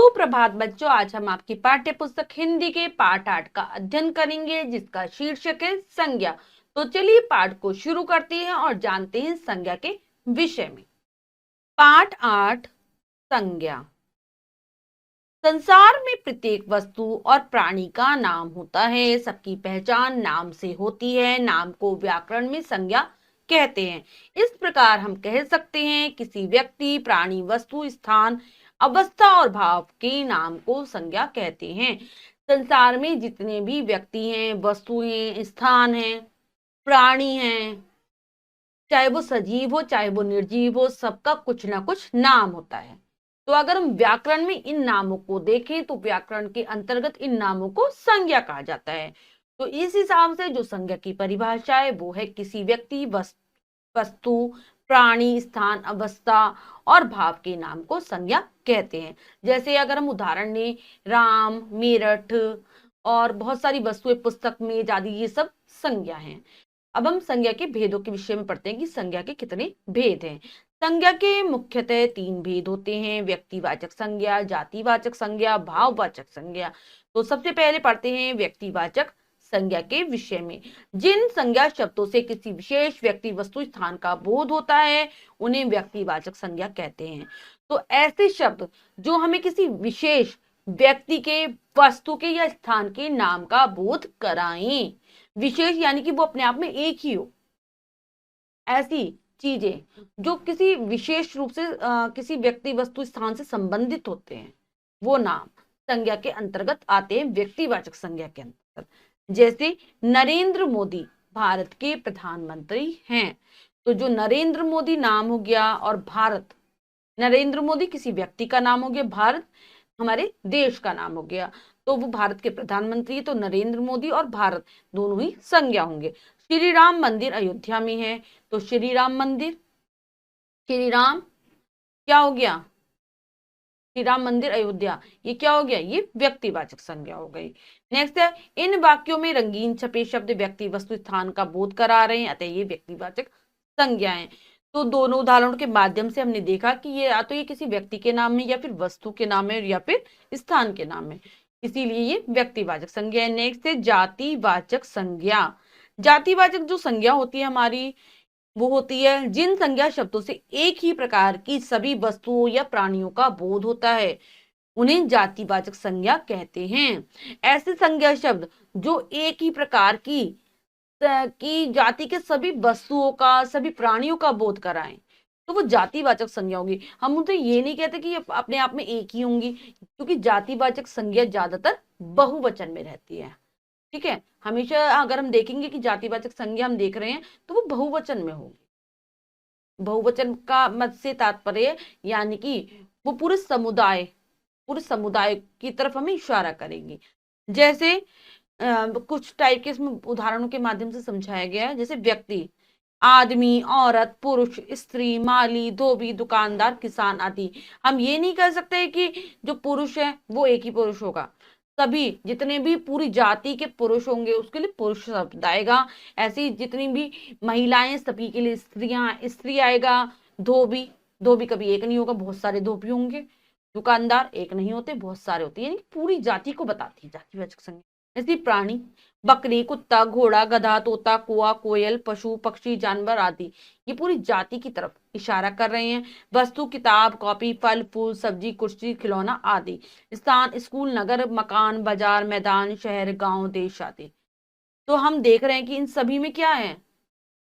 सुप्रभात बच्चों, आज हम आपकी पाठ्य पुस्तक हिंदी के पाठ 8 का अध्ययन करेंगे जिसका शीर्षक है संज्ञा। तो चलिए पाठ को शुरू करते हैं और जानते हैं संज्ञा के विषय में। पाठ 8 संज्ञा। संसार में प्रत्येक वस्तु और प्राणी का नाम होता है। सबकी पहचान नाम से होती है। नाम को व्याकरण में संज्ञा कहते हैं। इस प्रकार हम कह सकते हैं किसी व्यक्ति, प्राणी, वस्तु, स्थान, अवस्था और भाव के नाम को संज्ञा कहते हैं। संसार में जितने भी व्यक्ति हैं, वस्तु हैं, स्थान हैं, प्राणी हैं, चाहे वो सजीव हो चाहे वो निर्जीव हो, सबका कुछ ना कुछ नाम होता है। तो अगर हम व्याकरण में इन नामों को देखें तो व्याकरण के अंतर्गत इन नामों को संज्ञा कहा जाता है। तो इस हिसाब से जो संज्ञा की परिभाषा है वो है किसी व्यक्ति, वस्तु, प्राणी, स्थान, अवस्था और भाव के नाम को संज्ञा कहते हैं। जैसे अगर हम उदाहरण लें, राम, मेरठ और बहुत सारी वस्तुएं, पुस्तक, मेज आदि, ये सब संज्ञा हैं। अब हम संज्ञा के भेदों के विषय में पढ़ते हैं कि संज्ञा के कितने भेद हैं। संज्ञा के मुख्यतः 3 भेद होते हैं: व्यक्तिवाचक संज्ञा, जातिवाचक संज्ञा, भाववाचक संज्ञा। तो सबसे पहले पढ़ते हैं व्यक्तिवाचक संज्ञा के विषय में। जिन संज्ञा शब्दों से किसी विशेष व्यक्ति, वस्तु, स्थान का बोध होता है उन्हें व्यक्तिवाचक संज्ञा कहते हैं। तो ऐसे शब्द जो हमें किसी विशेष व्यक्ति के, वस्तु के या स्थान के नाम का बोध कराएं। विशेष यानी कि वो अपने आप में एक ही हो। ऐसी चीजें जो किसी विशेष रूप से किसी व्यक्ति, वस्तु, स्थान से संबंधित होते हैं, वो नाम संज्ञा के अंतर्गत आते हैं, व्यक्तिवाचक संज्ञा के अंतर्गत। जैसे नरेंद्र मोदी भारत के प्रधानमंत्री हैं, तो जो नरेंद्र मोदी नाम हो गया और भारत, नरेंद्र मोदी किसी व्यक्ति का नाम हो गया, भारत हमारे देश का नाम हो गया। तो वो भारत के प्रधानमंत्री है, तो नरेंद्र मोदी और भारत दोनों ही संज्ञा होंगे। श्री राम मंदिर अयोध्या में है, तो श्री राम मंदिर, श्री राम क्या हो गया, श्री राम मंदिर अयोध्या, ये क्या हो गया, ये व्यक्तिवाचक संज्ञा हो गई। नेक्स्ट है, इन वाक्यों में रंगीन छपे शब्द व्यक्ति, वस्तु, स्थान का बोध करा रहे हैं, अतः ये व्यक्तिवाचक संज्ञाएं। तो दोनों उदाहरणों के माध्यम से हमने देखा कि ये या तो ये किसी व्यक्ति के नाम में, या फिर वस्तु के नाम में, या फिर स्थान के नाम में, इसीलिए ये व्यक्तिवाचक संज्ञा है। नेक्स्ट है जातिवाचक संज्ञा। जातिवाचक जो संज्ञा होती है हमारी, वो होती है जिन संज्ञा शब्दों से एक ही प्रकार की सभी वस्तुओं या प्राणियों का बोध होता है, उन्हें जातिवाचक संज्ञा कहते हैं। ऐसे संज्ञा शब्द जो एक ही प्रकार की जाति के सभी वस्तुओं का, सभी प्राणियों का बोध कराएं, तो वो जातिवाचक संज्ञा होगी। हम उनसे ये नहीं कहते कि ये अपने आप में एक ही होंगी, क्योंकि जातिवाचक संज्ञा ज्यादातर बहुवचन में रहती है। ठीक है, हमेशा अगर हम देखेंगे कि जातिवाचक संज्ञा हम देख रहे हैं तो वो बहुवचन में होगी। बहुवचन का मत से तात्पर्य यानी कि वो पूरे समुदाय की तरफ हमें इशारा करेंगी। जैसे कुछ टाइप के इसमें उदाहरणों के माध्यम से समझाया गया है। जैसे व्यक्ति, आदमी, औरत, पुरुष, स्त्री, माली, धोबी, दुकानदार, किसान आदि। हम ये नहीं कह सकते कि जो पुरुष है वो एक ही पुरुष होगा। सभी जितने भी पूरी जाति के पुरुष होंगे उसके लिए पुरुष शब्द आएगा। ऐसी जितनी भी महिलाएं, सभी के लिए स्त्री आएगा। धोबी कभी एक नहीं होगा, बहुत सारे धोबी होंगे। दुकानदार एक नहीं होते, बहुत सारे होते हैं, यानी पूरी जाति को बताती है जातिवाचक संज्ञा। ऐसी प्राणी, बकरी, कुत्ता, घोड़ा, गधा, तोता, कुआ, कोयल, पशु, पक्षी, जानवर आदि, ये पूरी जाति की तरफ इशारा कर रहे हैं। वस्तु, किताब, कॉपी, फल, फूल, सब्जी, कुर्सी, खिलौना आदि। स्थान, स्कूल, नगर, मकान, बाजार, मैदान, शहर, गांव, देश आदि। तो हम देख रहे हैं कि इन सभी में क्या है,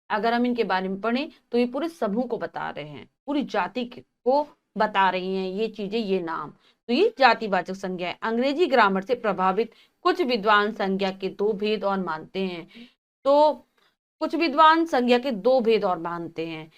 अगर हम इनके बारे में पढ़ें तो ये पूरे समूह को बता रहे हैं, पूरी जाति को बता रही हैं ये चीजें, ये नाम। तो ये जातिवाचक संज्ञा है। अंग्रेजी ग्रामर से प्रभावित कुछ विद्वान संज्ञा के 2 भेद और मानते हैं। तो कुछ विद्वान संज्ञा के 2 भेद और मानते हैं,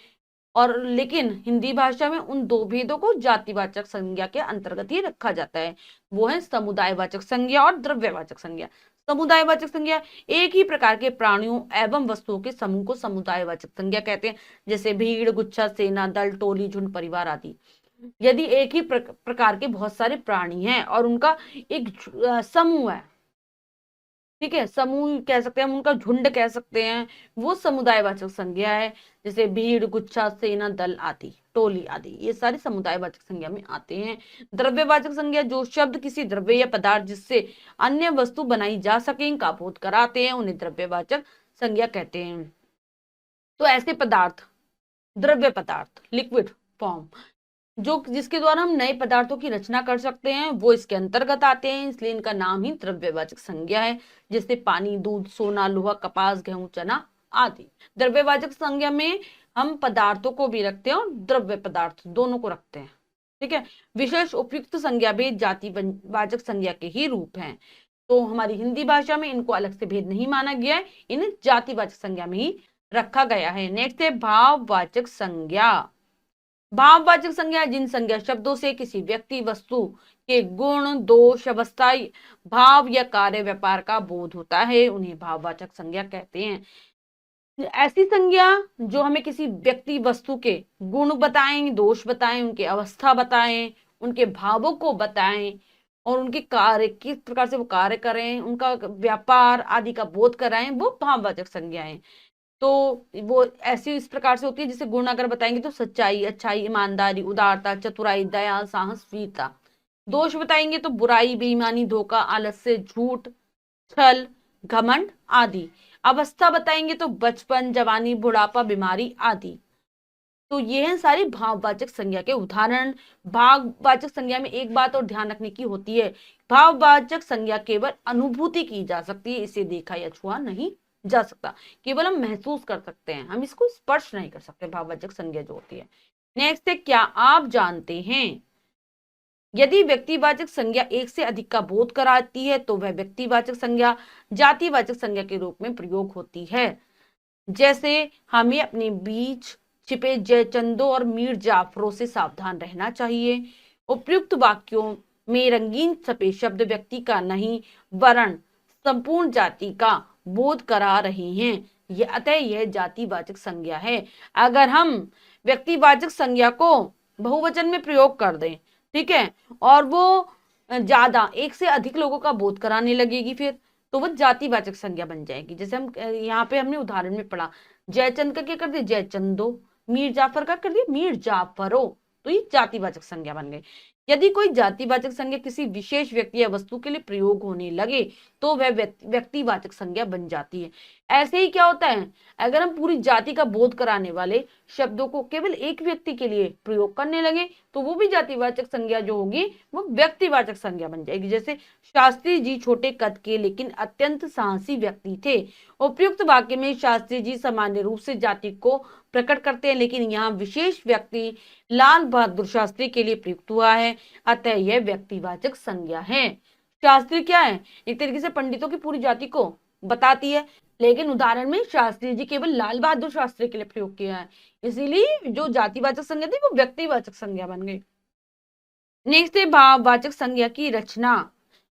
और लेकिन हिंदी भाषा में उन 2 भेदों को जातिवाचक संज्ञा के अंतर्गत ही रखा जाता है। वो है समुदायवाचक संज्ञा और द्रव्यवाचक संज्ञा। समुदायवाचक संज्ञा एक ही प्रकार के प्राणियों एवं वस्तुओं के समूह को समुदायवाचक संज्ञा कहते हैं। जैसे भीड़, गुच्छा, सेना, दल, टोली, झुंड, परिवार आदि। यदि एक ही प्रकार के बहुत सारे प्राणी हैं और उनका एक समूह है, ठीक है, समूह कह सकते हैं हम, उनका झुंड कह सकते हैं, वो समुदायवाचक संज्ञा है। जैसे भीड़, गुच्छा, सेना, दल आदि। टोली आदि, ये सारे समुदायवाचक संज्ञा में आते हैं। द्रव्यवाचक संज्ञा जो शब्द किसी द्रव्य या पदार्थ जिससे अन्य वस्तु बनाई जा सके का बोध कराते हैं, उन्हें द्रव्यवाचक संज्ञा कहते हैं। तो ऐसे पदार्थ, द्रव्य पदार्थ, लिक्विड फॉर्म, जो जिसके द्वारा हम नए पदार्थों की रचना कर सकते हैं, वो इसके अंतर्गत आते हैं, इसलिए इनका नाम ही द्रव्यवाचक संज्ञा है। जैसे पानी, दूध, सोना, लोहा, कपास, गेहूं, चना आदि। द्रव्यवाचक संज्ञा में हम पदार्थों को भी रखते हैं और द्रव्य पदार्थ दोनों को रखते हैं। ठीक है। विशेष उपयुक्त संज्ञा भेद जातिवाचक संज्ञा के ही रूप हैं। तो हमारी हिंदी भाषा में इनको अलग से भेद नहीं माना गया है, इन्हें जातिवाचक संज्ञा में ही रखा गया है। नेक्स्ट है भाववाचक संज्ञा। भाववाचक संज्ञा जिन संज्ञा शब्दों से किसी व्यक्ति, वस्तु के गुण, दोष, अवस्था, भाव या कार्य, व्यापार का बोध होता है, उन्हें भाववाचक संज्ञा कहते हैं। ऐसी संज्ञा जो हमें किसी व्यक्ति, वस्तु के गुण बताएं, दोष बताएं, उनकी अवस्था बताएं, उनके भावों को बताएं और उनके कार्य, किस प्रकार से वो कार्य करें, उनका व्यापार आदि का बोध कराएं, वो भाववाचक संज्ञाएं। तो वो ऐसी इस प्रकार से होती है, जैसे गुण अगर बताएंगे तो सच्चाई, अच्छाई, ईमानदारी, उदारता, चतुराई, दया, साहस, वीरता। दोष बताएंगे तो बुराई, बेईमानी, धोखा, आलस्य, झूठ, छल, घमंड आदि। अवस्था बताएंगे तो बचपन, जवानी, बुढ़ापा, बीमारी आदि। तो ये हैं सारी भाववाचक संज्ञा के उदाहरण। भाववाचक संज्ञा में एक बात और ध्यान रखने की होती है, भाववाचक संज्ञा केवल अनुभूति की जा सकती है, इसे देखा या छुआ नहीं जा सकता, केवल हम महसूस कर सकते हैं, हम इसको स्पर्श नहीं कर सकते। भाववाचक संज्ञा जो होती है। नेक्स्ट है, क्या आप जानते हैं यदि व्यक्तिवाचक संज्ञा एक से अधिक का बोध कराती है तो वह व्यक्तिवाचक संज्ञा जातिवाचक संज्ञा के रूप में प्रयोग होती है। जैसे हमें अपने बीच छिपे जयचंदों और मीर जाफरों से सावधान रहना चाहिए। उपयुक्त वाक्यों में रंगीन छपे शब्द व्यक्ति का नहीं वरन संपूर्ण जाति का बोध करा रहे हैं, अतः यह जातिवाचक संज्ञा है। अगर हम व्यक्तिवाचक संज्ञा को बहुवचन में प्रयोग कर दें, ठीक है, और वो ज्यादा, एक से अधिक लोगों का बोध कराने लगेगी, फिर तो वो जातिवाचक संज्ञा बन जाएगी। जैसे हम यहाँ पे हमने उदाहरण में पढ़ा, जयचंद का क्या कर दिया, जयचंदो, मीर जाफर का कर दिया, मीर जाफरो, तो ये जातिवाचक संज्ञा बन गई। यदि कोई जातिवाचक संज्ञा किसी विशेष व्यक्ति या वस्तु के लिए प्रयोग होने लगे तो वह व्यक्तिवाचक संज्ञा बन जाती है। ऐसे ही क्या होता है, अगर हम पूरी जाति का बोध कराने वाले शब्दों को केवल एक व्यक्ति के लिए प्रयोग करने लगे तो वो भी जातिवाचक संज्ञा जो होगी वो व्यक्तिवाचक संज्ञा बन जाएगी। जैसे शास्त्री जी छोटे कद के लेकिन अत्यंत साहसी व्यक्ति थे। उपयुक्त वाक्य में शास्त्री जी सामान्य रूप से जाति को प्रकट करते हैं, लेकिन यहाँ विशेष व्यक्ति लाल बहादुर शास्त्री के लिए प्रयुक्त हुआ है, अतः यह व्यक्तिवाचक संज्ञा है। शास्त्री क्या है, एक तरीके से पंडितों की पूरी जाति को बताती है, लेकिन उदाहरण में शास्त्री जी केवल लाल बहादुर शास्त्री के लिए प्रयोग किया है, इसीलिए जो जातिवाचक संज्ञा थी वो व्यक्तिवाचक संज्ञा बन गई। नेक्स्ट है भाववाचक संज्ञा की रचना।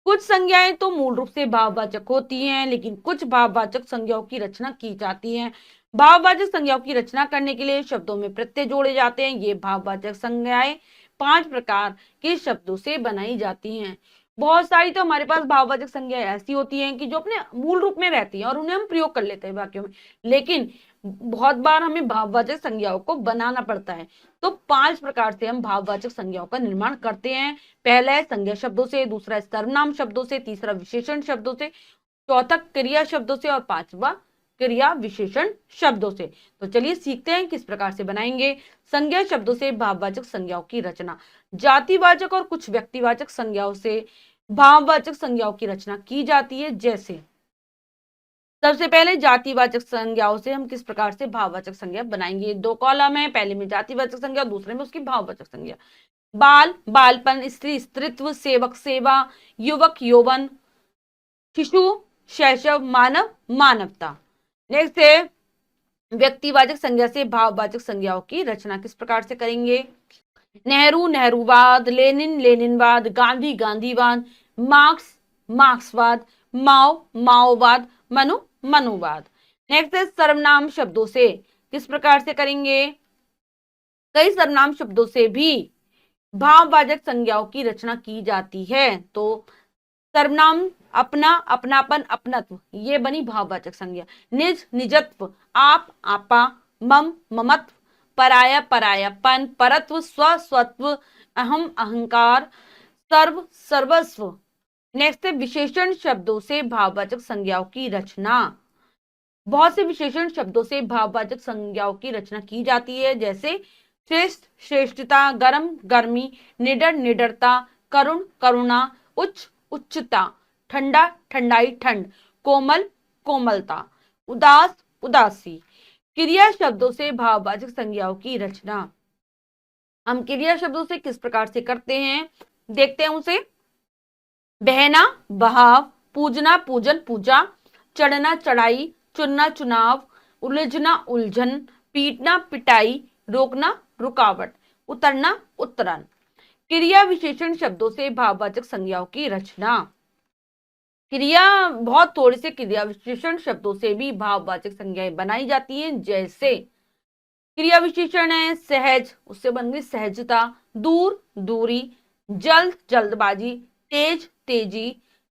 कुछ संज्ञाएं तो मूल रूप से भाववाचक होती हैं, लेकिन कुछ भाववाचक संज्ञाओं की रचना की जाती है। भाववाचक संज्ञाओं की रचना करने के लिए शब्दों में प्रत्यय जोड़े जाते हैं। ये भाववाचक संज्ञाएं 5 प्रकार के शब्दों से बनाई जाती हैं। बहुत सारी तो हमारे पास भाववाचक संज्ञाएं ऐसी होती हैं कि जो अपने मूल रूप में रहती हैं और उन्हें हम प्रयोग कर लेते हैं वाक्यों में, लेकिन बहुत बार हमें भाववाचक संज्ञाओं को बनाना पड़ता है। तो 5 प्रकार से हम भाववाचक संज्ञाओं का निर्माण करते हैं। पहला है संज्ञा शब्दों से, दूसरा सर्वनाम शब्दों से, तीसरा विशेषण शब्दों से, चौथा क्रिया शब्दों से और 5वां क्रिया विशेषण शब्दों से। तो चलिए सीखते हैं किस प्रकार से बनाएंगे संज्ञा शब्दों से भाववाचक संज्ञाओं की रचना। जातिवाचक और कुछ व्यक्तिवाचक संज्ञाओं से भाववाचक संज्ञाओं की रचना की जाती है। जैसे सबसे पहले जातिवाचक संज्ञाओं से हम किस प्रकार से भाववाचक संज्ञा बनाएंगे। 2 कॉलम है, पहले में जातिवाचक संज्ञा, दूसरे में उसकी भाववाचक संज्ञा। बाल, बालपन, स्त्री, स्त्रीत्व, सेवक, सेवा, युवक, यौवन, शिशु, शैशव, मानव, मानवता। नेक्स्ट है व्यक्तिवाचक संज्ञा से भाववाचक संज्ञाओं की रचना किस प्रकार से करेंगे। नेहरू, नेहरूवाद, लेनिन, लेनिनवाद, गांधी, गांधीवाद, मार्क्स, मार्क्सवाद, माओ, माओवाद, मनु, मनुवाद। नेक्स्ट है सर्वनाम शब्दों से किस प्रकार से करेंगे। कई सर्वनाम शब्दों से भी भाववाचक संज्ञाओं की रचना की जाती है। तो सर्वनाम अपना, अपनापन, अपनत्व, ये बनी भाववाचक संज्ञा। निज, निजत्व, आप, आपा, मम, ममत्व, पराया परायापन, परत्व स्वस्वत्व, अहम अहंकार, सर्व सर्वस्व। नेक्स्ट है विशेषण शब्दों से भाववाचक संज्ञाओं की रचना। बहुत से विशेषण शब्दों से भाववाचक संज्ञाओं की रचना की जाती है, जैसे श्रेष्ठ श्रेष्ठता, गर्म गर्मी, निडर निडरता, करुण करुणा, उच्च उच्चता, ठंडा ठंडाई ठंड, कोमल कोमलता, उदास उदासी। क्रिया शब्दों से भाववाचक संज्ञाओं की रचना हम क्रिया शब्दों से किस प्रकार से करते हैं, देखते हैं उसे। बहना बहाव, पूजना पूजन पूजा, चढ़ना चढ़ाई, चुनना चुनाव, उलझना उलझन, पीटना पिटाई, रोकना रुकावट, उतरना उत्तरण। क्रिया विशेषण शब्दों से भाववाचक संज्ञाओं की रचना। क्रिया बहुत थोड़े से क्रिया विशेषण शब्दों से भी भाववाचक संज्ञाएं बनाई जाती हैं, जैसे क्रिया विशेषण है सहज, उससे बन गई सहजता, दूर दूरी, जल्द जल्दबाजी, तेज तेजी,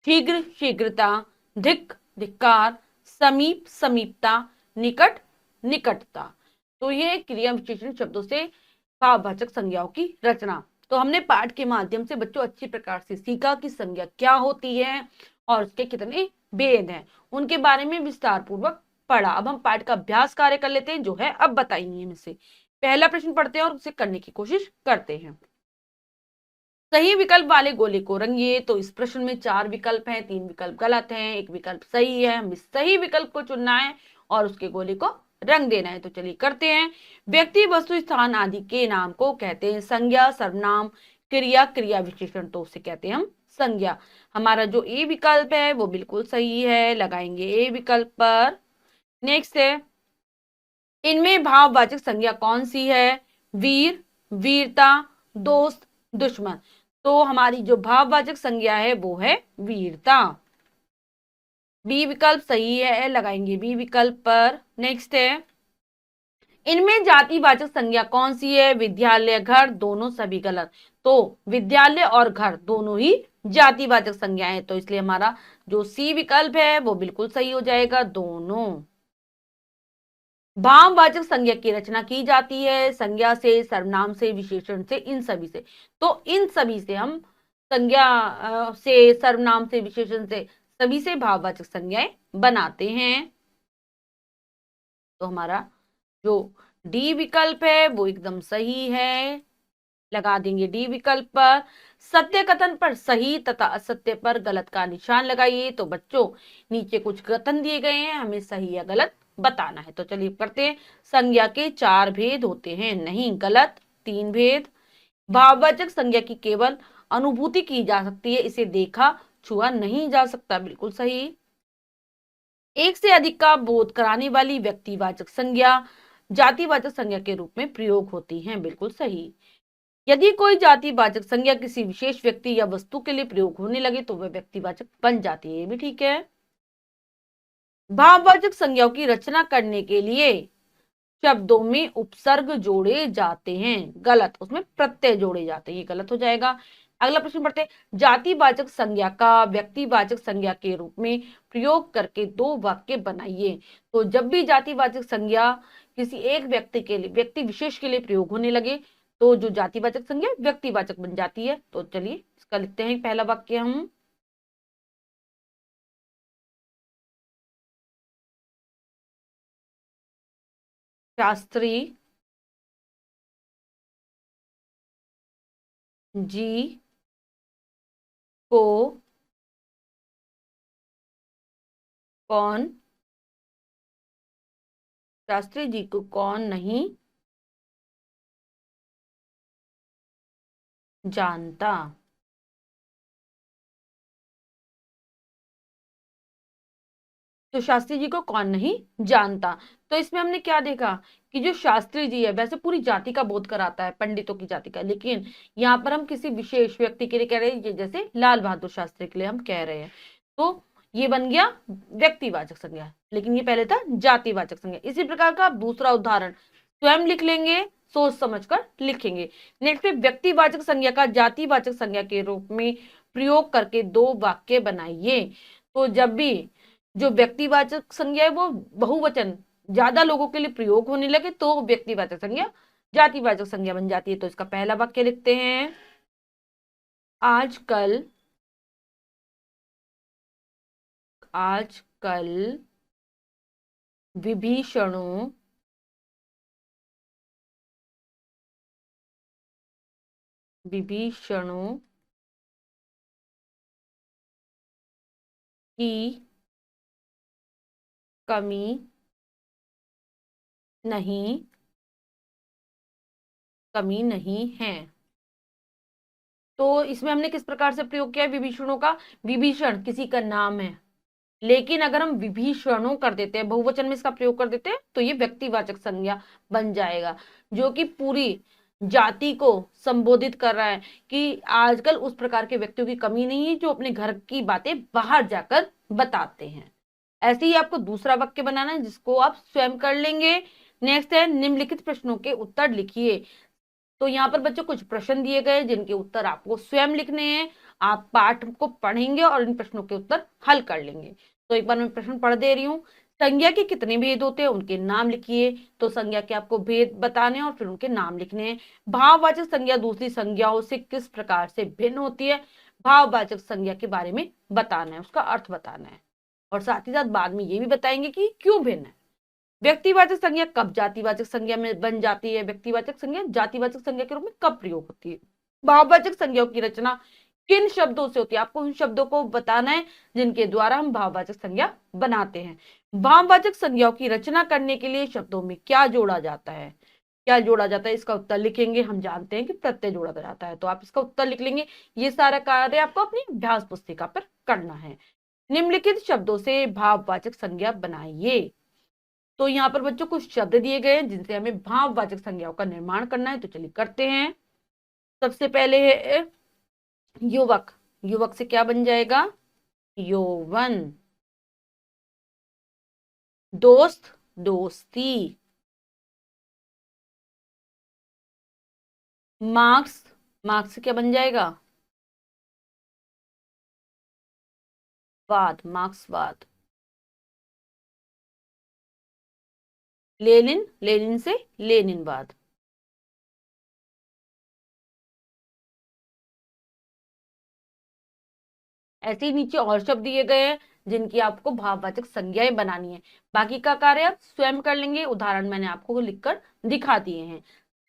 शीघ्र शीघ्रता, धिक धिक्कार, समीप समीपता, निकट निकटता। तो ये क्रिया विशेषण शब्दों से भाववाचक संज्ञाओं की रचना। तो हमने पाठ के माध्यम से बच्चों अच्छी प्रकार से सीखा कि संज्ञा क्या होती है और उसके कितने भेद हैं, उनके बारे में विस्तार पूर्वक पढ़ा। अब हम पाठ का अभ्यास कार्य कर लेते हैं, जो है अब बताइए में से। पहला प्रश्न पढ़ते हैं और उसे करने की कोशिश करते हैं। सही विकल्प वाले गोले को रंगिए। तो इस प्रश्न में 4 विकल्प हैं, 3 विकल्प गलत हैं, 1 विकल्प सही है। हमें सही विकल्प को चुनना है और उसके गोले को रंग देना है। तो चलिए करते हैं। व्यक्ति वस्तु स्थान आदि के नाम को कहते हैं संज्ञा, सर्वनाम, क्रिया, क्रिया विशेषण। तो उसे कहते हैं हम संज्ञा। हमारा जो ए विकल्प है वो बिल्कुल सही है, लगाएंगे ए विकल्प पर। नेक्स्ट है, इनमें भाववाचक संज्ञा कौन सी है? वीर, वीरता, दोस्त, दुश्मन। तो हमारी जो भाववाचक संज्ञा है वो है वीरता। बी विकल्प सही है, लगाएंगे बी विकल्प पर। नेक्स्ट है, इनमें जातिवाचक संज्ञा कौन सी है? विद्यालय, घर, दोनों सभी गलत। तो विद्यालय और घर दोनों ही जातिवाचक संज्ञाएं हैं, तो इसलिए हमारा जो सी विकल्प है वो बिल्कुल सही हो जाएगा, दोनों। भाववाचक संज्ञा की रचना की जाती है संज्ञा से, सर्वनाम से, विशेषण से, इन सभी से। तो इन सभी से हम संज्ञा से, सर्वनाम से, विशेषण से, सभी से भाववाचक संज्ञाएं बनाते हैं। तो हमारा जो डी विकल्प है वो एकदम सही है, लगा देंगे डी विकल्प पर। सत्य कथन पर सही तथा असत्य पर गलत का निशान लगाइए। तो बच्चों नीचे कुछ कथन दिए गए हैं, हमें सही या गलत बताना है। तो चलिए करते हैं। संज्ञा के 4 भेद होते हैं, नहीं गलत, 3 भेद। भाववाचक संज्ञा की केवल अनुभूति की जा सकती है, इसे देखा छुआ नहीं जा सकता, बिल्कुल सही। एक से अधिक का बोध कराने वाली व्यक्तिवाचक संज्ञा जातिवाचक संज्ञा के रूप में प्रयोग होती है, बिल्कुल सही। यदि कोई जातिवाचक संज्ञा किसी विशेष व्यक्ति या वस्तु के लिए प्रयोग होने लगे तो वह व्यक्तिवाचक बन जाती है, ये भी ठीक है। भाववाचक संज्ञाओं की रचना करने के लिए शब्दों में उपसर्ग जोड़े जाते हैं, गलत, उसमें प्रत्यय जोड़े जाते हैं, ये गलत हो जाएगा। अगला प्रश्न पढ़ते हैं। जातिवाचक संज्ञा का व्यक्तिवाचक संज्ञा के रूप में प्रयोग करके 2 वाक्य बनाइए। तो जब भी जातिवाचक संज्ञा किसी एक व्यक्ति के लिए, व्यक्ति विशेष के लिए प्रयोग होने लगे तो जो जातिवाचक संज्ञा व्यक्तिवाचक बन जाती है। तो चलिए इसका लिखते हैं पहला वाक्य हम। शास्त्री जी को कौन, शास्त्री जी को कौन नहीं जानता। तो शास्त्री जी को कौन नहीं जानता। तो इसमें हमने क्या देखा कि जो शास्त्री जी है वैसे पूरी जाति का बोध कराता है, पंडितों की जाति का, लेकिन यहाँ पर हम किसी विशेष व्यक्ति के लिए कह रहे हैं, जैसे लाल बहादुर शास्त्री के लिए हम कह रहे हैं। तो ये बन गया व्यक्तिवाचक संज्ञा, लेकिन ये पहले था जातिवाचक संज्ञा। इसी प्रकार का दूसरा उदाहरण स्वयं लिख लेंगे, सोच समझकर लिखेंगे। नेक्स्ट पे व्यक्तिवाचक संज्ञा का जातिवाचक संज्ञा के रूप में प्रयोग करके 2 वाक्य बनाइए। तो जब भी जो व्यक्तिवाचक संज्ञा है वो बहुवचन, ज्यादा लोगों के लिए प्रयोग होने लगे तो व्यक्तिवाचक संज्ञा जातिवाचक संज्ञा बन जाती है। तो इसका पहला वाक्य लिखते हैं, आजकल आजकल विभीषणों विभीषणों की कमी नहीं है। तो इसमें हमने किस प्रकार से प्रयोग किया है विभीषणों का? विभीषण किसी का नाम है, लेकिन अगर हम विभीषणों कर देते हैं, बहुवचन में इसका प्रयोग कर देते हैं, तो ये व्यक्तिवाचक संज्ञा बन जाएगा, जो कि पूरी जाति को संबोधित कर रहा है कि आजकल उस प्रकार के व्यक्तियों की कमी नहीं है जो अपने घर की बातें बाहर जाकर बताते हैं। ऐसे ही आपको दूसरा वाक्य बनाना है, जिसको आप स्वयं कर लेंगे। नेक्स्ट है, निम्नलिखित प्रश्नों के उत्तर लिखिए। तो यहाँ पर बच्चों कुछ प्रश्न दिए गए जिनके उत्तर आपको स्वयं लिखने हैं। आप पाठ को पढ़ेंगे और इन प्रश्नों के उत्तर हल कर लेंगे। तो एक बार मैं प्रश्न पढ़ दे रही हूँ। संज्ञा के कितने भेद होते हैं, उनके नाम लिखिए। तो संज्ञा के आपको भेद बताने हैं और फिर उनके नाम लिखने हैं। भाववाचक संज्ञा दूसरी संज्ञाओं से किस प्रकार से भिन्न होती है, भाववाचक संज्ञा के बारे में बताना है, उसका अर्थ बताना है। और साथ ही साथ बाद में ये भी बताएंगे कि क्यों भिन्न है। व्यक्तिवाचक संज्ञा कब जातिवाचक संज्ञा में बन जाती है, व्यक्तिवाचक संज्ञा जातिवाचक संज्ञा के रूप में कब प्रयोग होती है। भाववाचक संज्ञाओं की रचना किन शब्दों से होती है, आपको उन शब्दों को बताना है जिनके द्वारा हम भाववाचक संज्ञा बनाते हैं। भाववाचक संज्ञाओं की रचना करने के लिए शब्दों में क्या जोड़ा जाता है, क्या जोड़ा जाता है, इसका उत्तर लिखेंगे। हम जानते हैं कि प्रत्यय जोड़ा जाता है, तो आप इसका उत्तर लिख लेंगे। ये सारा कार्य आपको अपनी अभ्यास पुस्तिका पर करना है। निम्नलिखित शब्दों से भाववाचक संज्ञा बनाइए। तो यहाँ पर बच्चों कुछ शब्द दिए गए हैं जिनसे हमें भाववाचक संज्ञाओं का निर्माण करना है, तो चलिए करते हैं। सबसे पहले है युवक। युवक से क्या बन जाएगा, यौवन। दोस्त, दोस्ती। मार्क्स, मार्क्स से क्या बन जाएगा, वाद, मार्क्सवाद। लेनिन, लेनिन से लेनिनवाद। ऐसे ही नीचे और शब्द दिए गए हैं जिनकी आपको भाववाचक संज्ञाएं बनानी है। बाकी का कार्य आप स्वयं कर लेंगे, उदाहरण मैंने आपको लिखकर दिखा दिए हैं।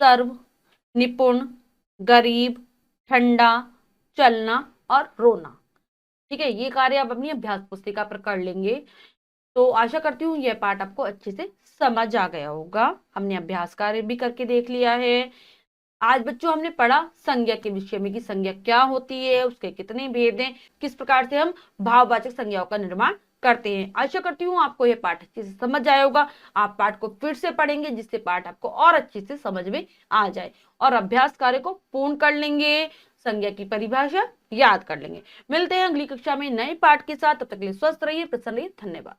सर्व, निपुण, गरीब, ठंडा, चलना और रोना। ठीक है, ये कार्य आप अपनी अभ्यास पुस्तिका पर कर लेंगे। तो आशा करती हूँ यह पाठ आपको अच्छे से समझ आ गया होगा। हमने अभ्यास कार्य भी करके देख लिया है। आज बच्चों हमने पढ़ा संज्ञा के विषय में कि संज्ञा क्या होती है, उसके कितने भेद हैं, किस प्रकार से हम भाववाचक संज्ञाओं का निर्माण करते हैं। आशा करती हूँ आपको यह पाठ अच्छे से समझ आया होगा। आप पाठ को फिर से पढ़ेंगे जिससे पाठ आपको और अच्छे से समझ में आ जाए और अभ्यास कार्य को पूर्ण कर लेंगे, संज्ञा की परिभाषा याद कर लेंगे। मिलते हैं अगली कक्षा में नए पाठ के साथ, तब तक के लिए स्वस्थ रहिए, प्रसन्न रहिए। धन्यवाद।